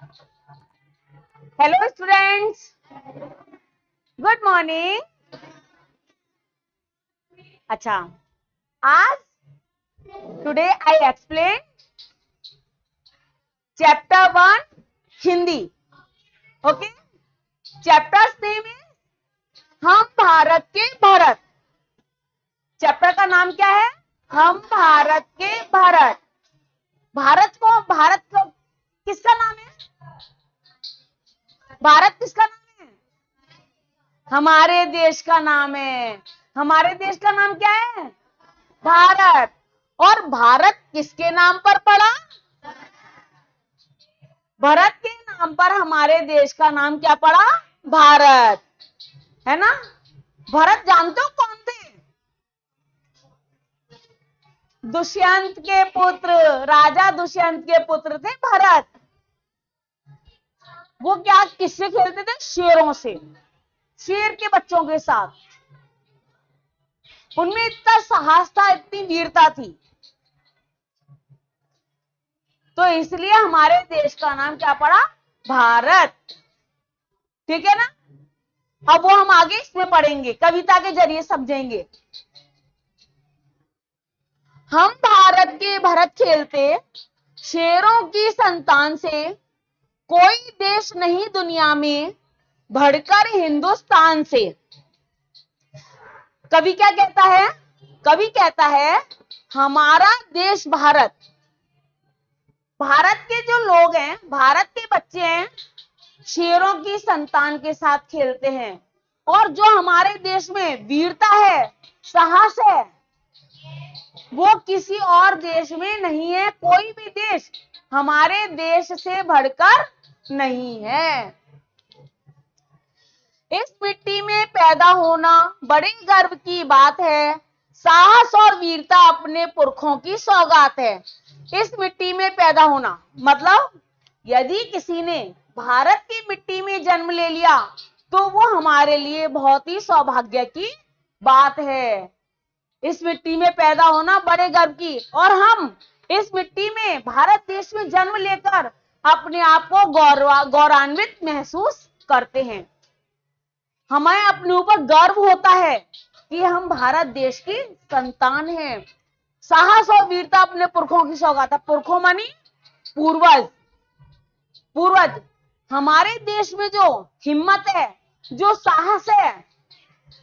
Hello students, good morning. अच्छा, आज today I explain chapter 1 Hindi. Okay, chapters name is हम भारत के भारत। चैप्टर का नाम क्या है? हम भारत के भारत। भारत को किसका नाम है? भारत किसका नाम है? हमारे देश का नाम है। हमारे देश का नाम क्या है? भारत। और भारत किसके नाम पर पड़ा? भरत के नाम पर हमारे देश का नाम क्या पड़ा? भारत, है ना? भरत जानते हो कौन थे? दुष्यंत के पुत्र, राजा दुष्यंत के पुत्र थे भरत। वो क्या किससे खेलते थे? शेरों से, शेर के बच्चों के साथ। उनमें इतना साहस था, इतनी वीरता थी, तो इसलिए हमारे देश का नाम क्या पड़ा? भारत। ठीक है ना? अब वो हम आगे इसमें पढ़ेंगे, कविता के जरिए समझेंगे। हम भारत के भरत खेलते, शेरों की संतान से, कोई देश नहीं दुनिया में बढ़कर हिंदुस्तान से। कवि क्या कहता है? कवि कहता है हमारा देश भारत, भारत के जो लोग हैं, भारत के बच्चे हैं, शेरों की संतान के साथ खेलते हैं। और जो हमारे देश में वीरता है, साहस है, वो किसी और देश में नहीं है। कोई भी देश हमारे देश से बढ़कर नहीं है। इस मिट्टी में पैदा होना बड़े गर्व की बात है, साहस और वीरता अपने पुरखों की सौगात है। इस मिट्टी में पैदा होना मतलब यदि किसी ने भारत की मिट्टी में जन्म ले लिया तो वो हमारे लिए बहुत ही सौभाग्य की बात है। इस मिट्टी में पैदा होना बड़े गर्व की, और हम इस मिट्टी में, भारत देश में जन्म लेकर अपने आप को गौरवान्वित महसूस करते हैं। हमें अपने ऊपर गर्व होता है कि हम भारत देश की संतान हैं। साहस और वीरता अपने पुरखों की सौगात है। पुरखों मानी पूर्वज। पूर्वज, हमारे देश में जो हिम्मत है, जो साहस है,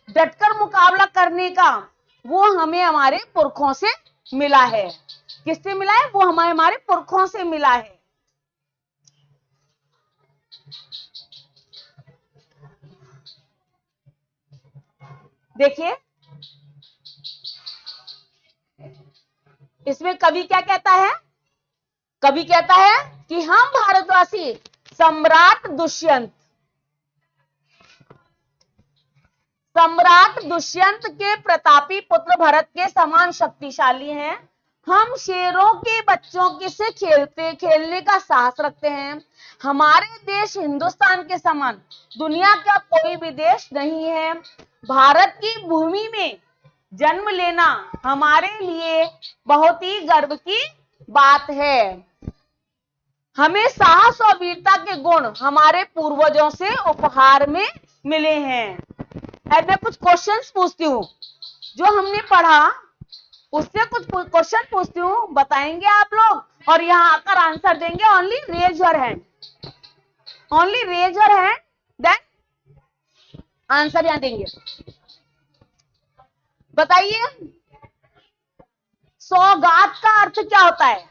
डटकर मुकाबला करने का, वो हमें हमारे पुरखों से मिला है। किससे मिला है? वो हमारे पुरखों से मिला है। देखिए, इसमें कवि क्या कहता है? कवि कहता है कि हम भारतवासी सम्राट दुष्यंत के प्रतापी पुत्र भरत के समान शक्तिशाली हैं। हम शेरों के बच्चों के से खेलने का साहस रखते हैं। हमारे देश हिंदुस्तान के समान दुनिया का कोई भी देश नहीं है। भारत की भूमि में जन्म लेना हमारे लिए बहुत ही गर्व की बात है। हमें साहस और वीरता के गुण हमारे पूर्वजों से उपहार में मिले हैं। अब मैं कुछ क्वेश्चंस पूछती हूँ, जो हमने पढ़ा उससे कुछ क्वेश्चन पूछती हूँ, बताएंगे आप लोग, और यहाँ आकर आंसर देंगे। Only raise your hand, only raise your hand, then answer यहाँ देंगे। बताइए, सौगात का अर्थ क्या होता है?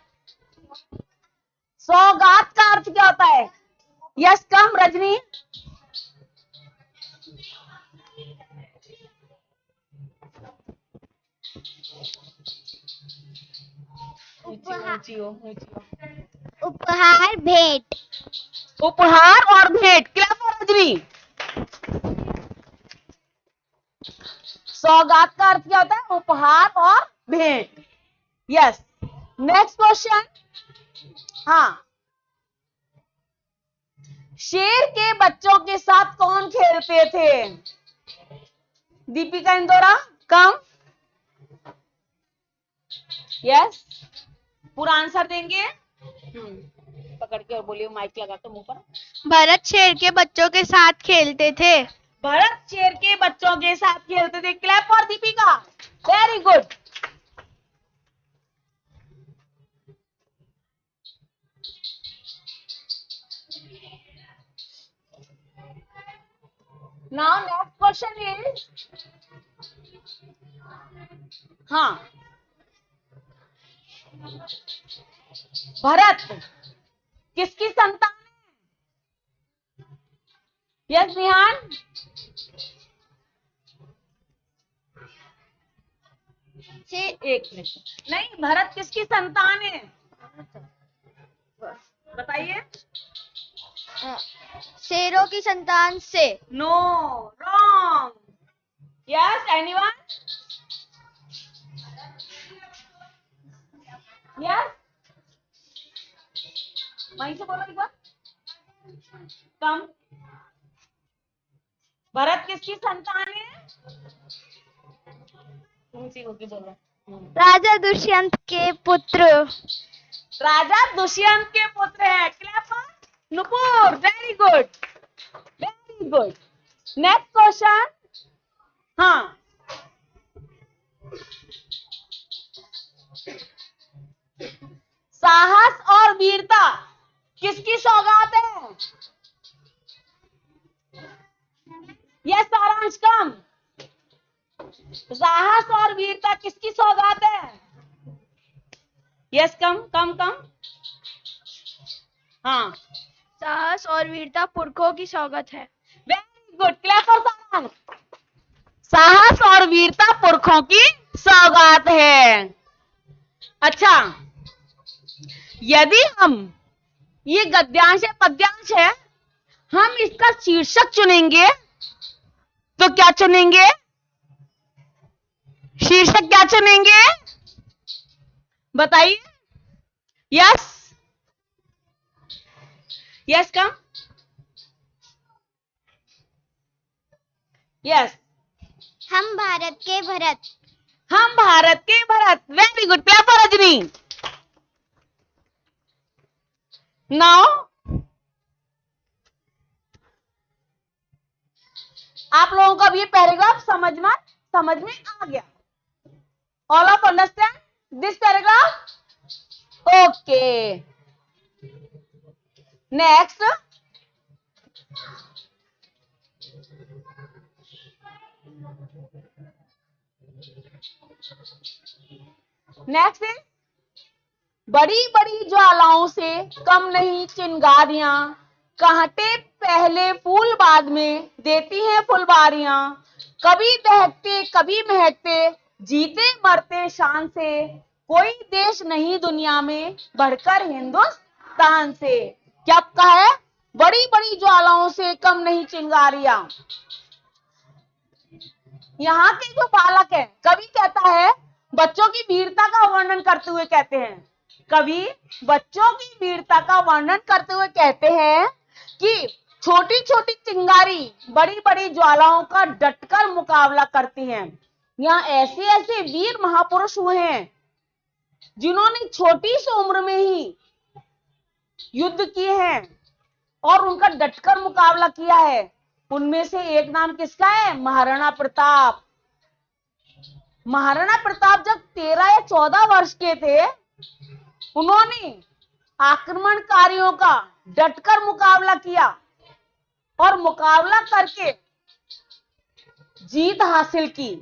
सौगात का अर्थ क्या होता है? यस, कम रजनी। उपहार, भेंट। उपहार और भेंट। Clap for Rajni. सौगात का अर्थ क्या होता है? उपहार और भेंट। Yes, next question. हाँ, शेर के बच्चों के साथ कौन खेलते थे? दीपिका इंदौरा, कम। यस, पूरा आंसर देंगे। पकड़ के और बोलिए, माइक लगा तो मुंह पर। भरत शेर के बच्चों के साथ खेलते थे। भरत शेर के बच्चों के साथ खेलते थे। Clap for Deepika, very good. Now next question is, हाँ, भरत किसकी संतान है? यस निहान, एक मिनट, नहीं, भरत किसकी संतान है? बताइए। शेरों की संतान से। No, wrong. Yes, anyone? Yes, वहीं से बोलो एक बार, कम। भरत किसकी संतान है? ऊंची होके बोलो। राजा दुष्यंत के पुत्र। राजा दुष्यंत के पुत्र हैं। Clap for Nupur, very good, very good. Next question, हाँ, साहस और वीरता किसकी सौगात है? यह सारांश कम। साहस और वीरता किसकी सौगात है? यस, कम कम कम। हाँ, साहस और वीरता पुरखों की सौगत है। वेरी गुड, क्लैप फॉर सारांश। साहस और वीरता पुरखों की सौगात है। अच्छा, यदि हम, ये गद्यांश है पद्यांश है, हम इसका शीर्षक चुनेंगे तो क्या चुनेंगे? शीर्षक क्या चुनेंगे? बताइए। Yes, yes come. यस, हम भारत के भरत। हम भारत के Bharat, very good, clap for Rajni. Now आप लोगों को अब ये पैराग्राफ समझ में आ गया? All of understand this paragraph? Okay, next, next is, बड़ी बड़ी ज्वालाओं से कम नहीं चिंगारियां, कांटे पहले फूल बाद में देती हैं फुलवारियां, कभी दहकते कभी महकते जीते मरते शान से, कोई देश नहीं दुनिया में बढ़कर हिंदुस्तान से। क्या कहा है? बड़ी बड़ी ज्वालाओं से कम नहीं चिंगारियां। यहाँ के जो बालक है, कवि कहता है, बच्चों की वीरता का वर्णन करते हुए कहते हैं, कवि बच्चों की वीरता का वर्णन करते हुए कहते हैं कि छोटी छोटी चिंगारी बड़ी बड़ी ज्वालाओं का डटकर मुकाबला करती हैं। यहाँ ऐसे ऐसे वीर महापुरुष हुए हैं जिन्होंने छोटी सी उम्र में ही युद्ध किए हैं और उनका डटकर मुकाबला किया है। उनमें से एक नाम किसका है? महाराणा प्रताप। महाराणा प्रताप जब 13 या 14 वर्ष के थे, उन्होंने आक्रमणकारियों का डटकर मुकाबला किया और मुकाबला करके जीत हासिल की।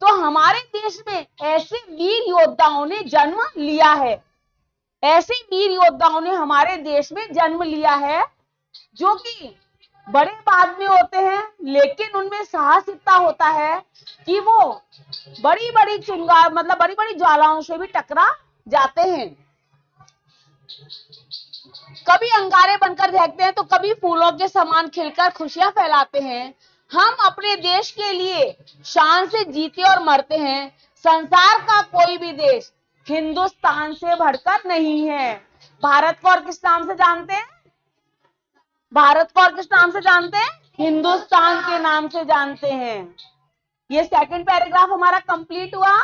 तो हमारे देश में ऐसे वीर योद्धाओं ने जन्म लिया है, ऐसे वीर योद्धाओं ने हमारे देश में जन्म लिया है, जो कि बड़े बाद में होते हैं, लेकिन उनमें साहस इतना होता है कि वो बड़ी बड़ी चिंगार मतलब बड़ी बड़ी ज्वालाओं से भी टकरा जाते हैं। कभी अंगारे बनकर फेंकते हैं तो कभी फूलों के समान खिलकर खुशियां फैलाते हैं। हम अपने देश के लिए शान से जीते और मरते हैं। संसार का कोई भी देश हिंदुस्तान से बढ़कर नहीं है। भारत को और किस नाम से जानते हैं? भारत को और किस नाम से जानते हैं? हिंदुस्तान के नाम से जानते हैं। ये सेकंड पैराग्राफ हमारा कंप्लीट हुआ।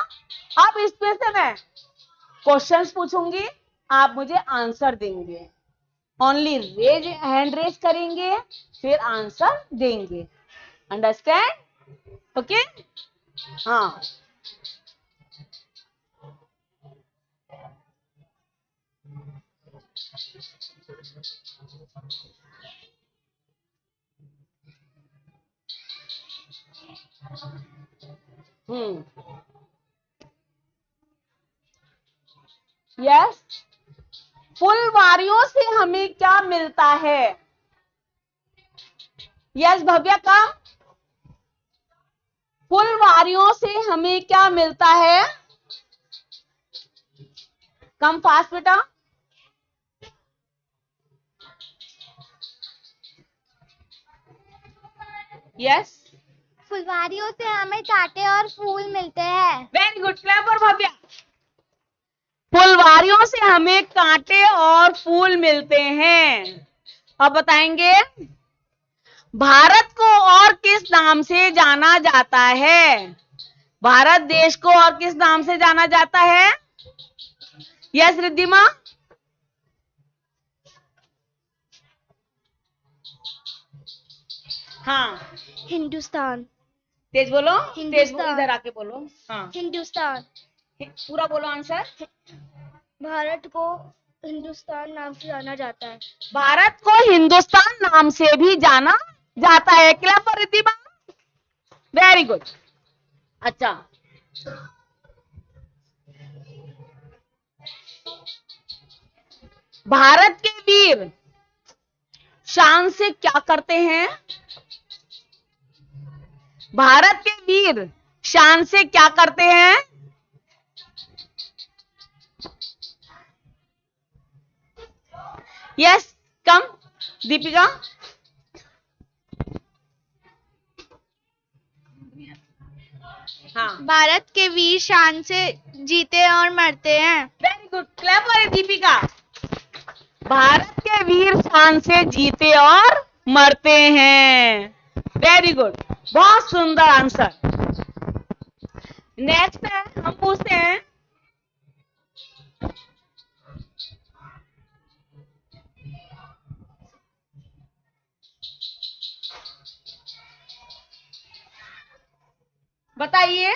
अब इसमें से मैं क्वेश्चंस पूछूंगी, आप मुझे आंसर देंगे। ओनली हैंड रेज करेंगे, फिर आंसर देंगे। अंडरस्टैंड? ओके? हाँ, यस। फुलवारियों से हमें क्या मिलता है? यस भव्या का, फुलवारियों से हमें क्या मिलता है? कम फास्ट बेटा। यस, फुलवारियों से हमें कांटे और फूल मिलते हैं। Very good, clap for Bhavya. फुलवारियों से हमें कांटे और फूल मिलते हैं। अब बताएंगे, भारत को और किस नाम से जाना जाता है? भारत देश को और किस नाम से जाना जाता है? यस रिद्धिमा। हाँ, हिंदुस्तान। तेज बोलो, तेज बोलो, हिंदुस्तान। इधर आके बोलो। हाँ, हिंदुस्तान। पूरा बोलो आंसर। भारत को हिंदुस्तान नाम से जाना जाता है। भारत को हिंदुस्तान नाम से भी जाना जाता है। Clap for Riddhima, very good. अच्छा, भारत के वीर शान से क्या करते हैं? भारत के वीर शान से क्या करते हैं? यस, कम दीपिका। हाँ, भारत के वीर शान से जीते और मरते हैं। Very good, clap for Deepika. Bharat के वीर शान से जीते और मरते हैं। वेरी गुड, बहुत सुंदर आंसर। नेक्स्ट है, हम पूछते हैं, बताइए,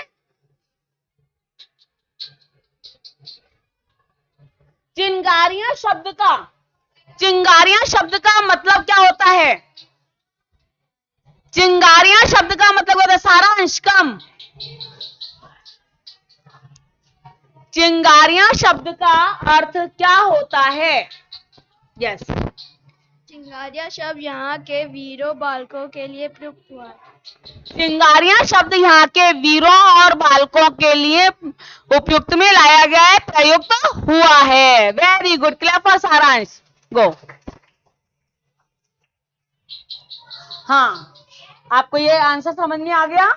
चिंगारियां शब्द का मतलब क्या होता है? चिंगारियां शब्द का मतलब होता है सारांश। कम, चिंगारियां शब्द का अर्थ क्या होता है? यस, चिंगारिया शब्द यहाँ के वीरों बालकों के लिए प्रयुक्त हुआ है। चिंगारियां शब्द यहाँ के वीरों और बालकों के लिए उपयुक्त में लाया गया है, प्रयुक्त हुआ है। वेरी गुड, क्लैप फॉर सारांश। गो। हाँ, आपको ये आंसर समझ में आ गया?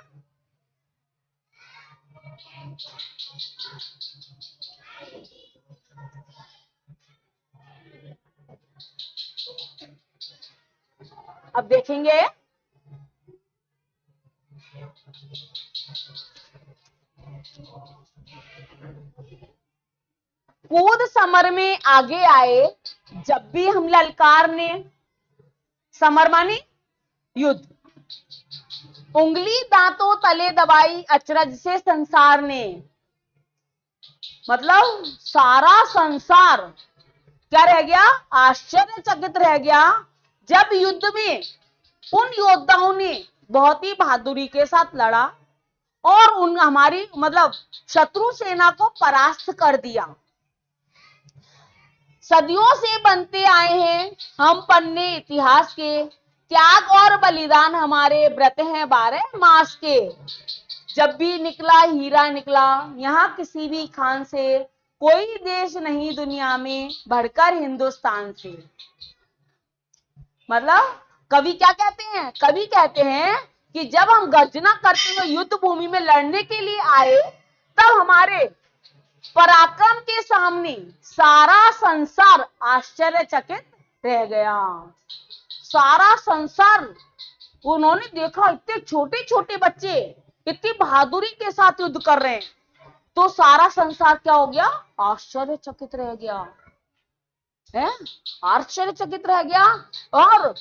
अब देखेंगे, कूद समर में आगे आए, जब भी हम ललकारने, समर माने युद्ध, उंगली दांतों तले दबाई अचरज से संसार ने। मतलब सारा संसार क्या रह गया? आश्चर्यचकित रह गया, जब युद्ध में उन योद्धाओं ने बहुत ही बहादुरी के साथ लड़ा और उन हमारी मतलब शत्रु सेना को परास्त कर दिया। सदियों से बनते आए हैं हम पन्ने इतिहास के, त्याग और बलिदान हमारे व्रत हैं 12 मास के। जब भी निकला हीरा निकला, यहाँ किसी भी खान से, कोई देश नहीं दुनिया में बढ़कर हिंदुस्तान से। मतलब कवि क्या कहते हैं? कवि कहते हैं कि जब हम गर्जना करते हुए युद्ध भूमि में लड़ने के लिए आए, तब हमारे पराक्रम के सामने सारा संसार आश्चर्यचकित रह गया। सारा संसार उन्होंने देखा, इतने छोटे छोटे बच्चे इतनी बहादुरी के साथ युद्ध कर रहे हैं, तो सारा संसार क्या हो गया? आश्चर्यचकित रह गया। है, आश्चर्यचकित रह गया और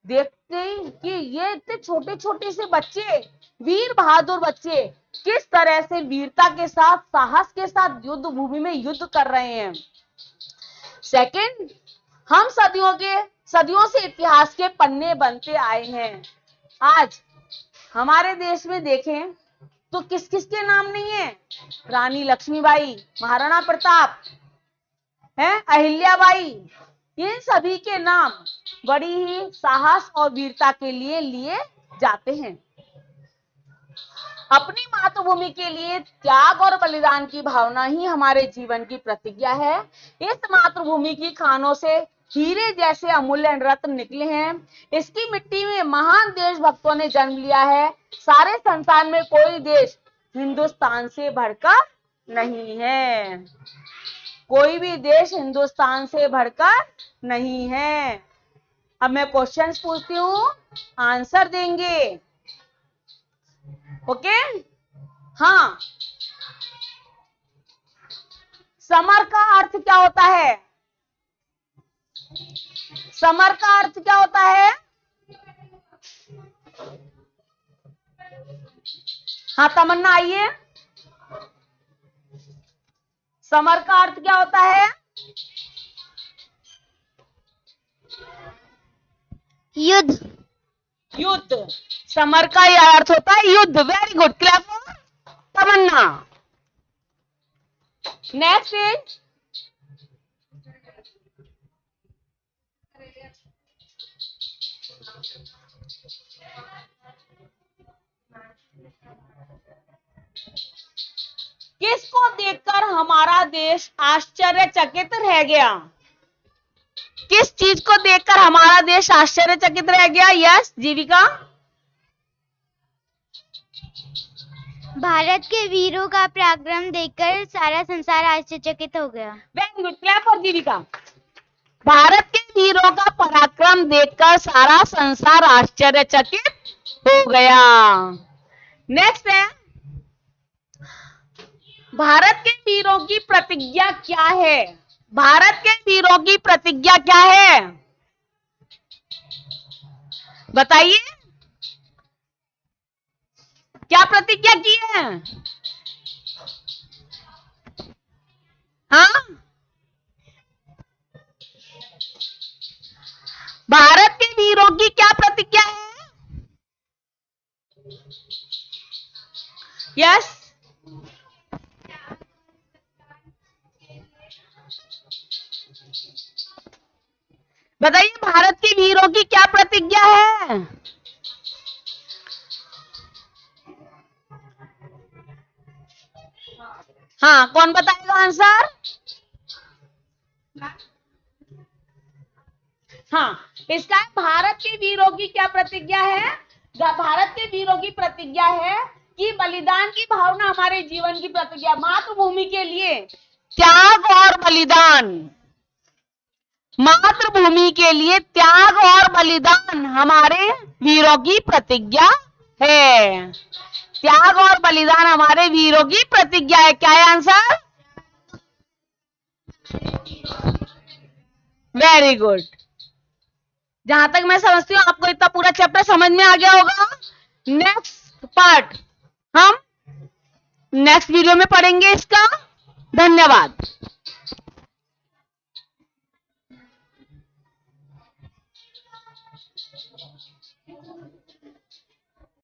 देखते ही कि ये इतने छोटे छोटे से बच्चे, वीर बहादुर बच्चे किस तरह से वीरता के साथ, साहस के साथ युद्ध भूमि में युद्ध कर रहे हैं। सेकंड, हम सदियों से इतिहास के पन्ने बनते आए हैं। आज हमारे देश में देखें तो किस किस के नाम नहीं है? रानी लक्ष्मीबाई, महाराणा प्रताप है, अहिल्याबाई, इन सभी के नाम बड़ी ही साहस और वीरता के लिए लिए जाते हैं। अपनी मातृभूमि के लिए त्याग और बलिदान की भावना ही हमारे जीवन की प्रतिज्ञा है। इस मातृभूमि की खानों से हीरे जैसे अमूल्य रत्न निकले हैं। इसकी मिट्टी में महान देशभक्तों ने जन्म लिया है। सारे संसार में कोई देश हिंदुस्तान से बढ़कर नहीं है। कोई भी देश हिंदुस्तान से बढ़कर नहीं है। अब मैं क्वेश्चंस पूछती हूँ, आंसर देंगे। ओके? हाँ, समर का अर्थ क्या होता है? समर का अर्थ क्या होता है? हाँ, तमन्ना आइए। समर का अर्थ क्या होता है? युद्ध। युद्ध। समर का यह अर्थ होता है युद्ध। Very good, clap for Tamanna. Next is किसको देखकर हमारा देश आश्चर्यचकित रह गया? किस चीज को देखकर हमारा देश आश्चर्यचकित रह गया? यस, जीविका। भारत के वीरों का पराक्रम देखकर सारा संसार आश्चर्यचकित हो गया। वेरी गुड, क्लैप फॉर जीविका। भारत के वीरों का पराक्रम देखकर सारा संसार आश्चर्यचकित हो गया। नेक्स्ट है, भारत के वीरों की प्रतिज्ञा क्या है? भारत के वीरों की प्रतिज्ञा क्या है? बताइए, क्या प्रतिज्ञा की है? हाँ, भारत के वीरों की क्या प्रतिज्ञा है? यस, बताइए, भारत के वीरों की क्या प्रतिज्ञा है? हाँ, कौन बताएगा आंसर? हाँ, इसका भारत के वीरों की क्या प्रतिज्ञा है? भारत के वीरों की प्रतिज्ञा है कि बलिदान की भावना हमारे जीवन की प्रतिज्ञा। मातृभूमि के लिए त्याग और बलिदान, मातृभूमि के लिए त्याग और बलिदान हमारे वीरों की प्रतिज्ञा है। त्याग और बलिदान हमारे वीरों की प्रतिज्ञा है। क्या है आंसर? Very good. जहां तक मैं समझती हूँ आपको इतना पूरा चैप्टर समझ में आ गया होगा। नेक्स्ट पार्ट हम नेक्स्ट वीडियो में पढ़ेंगे इसका। धन्यवाद।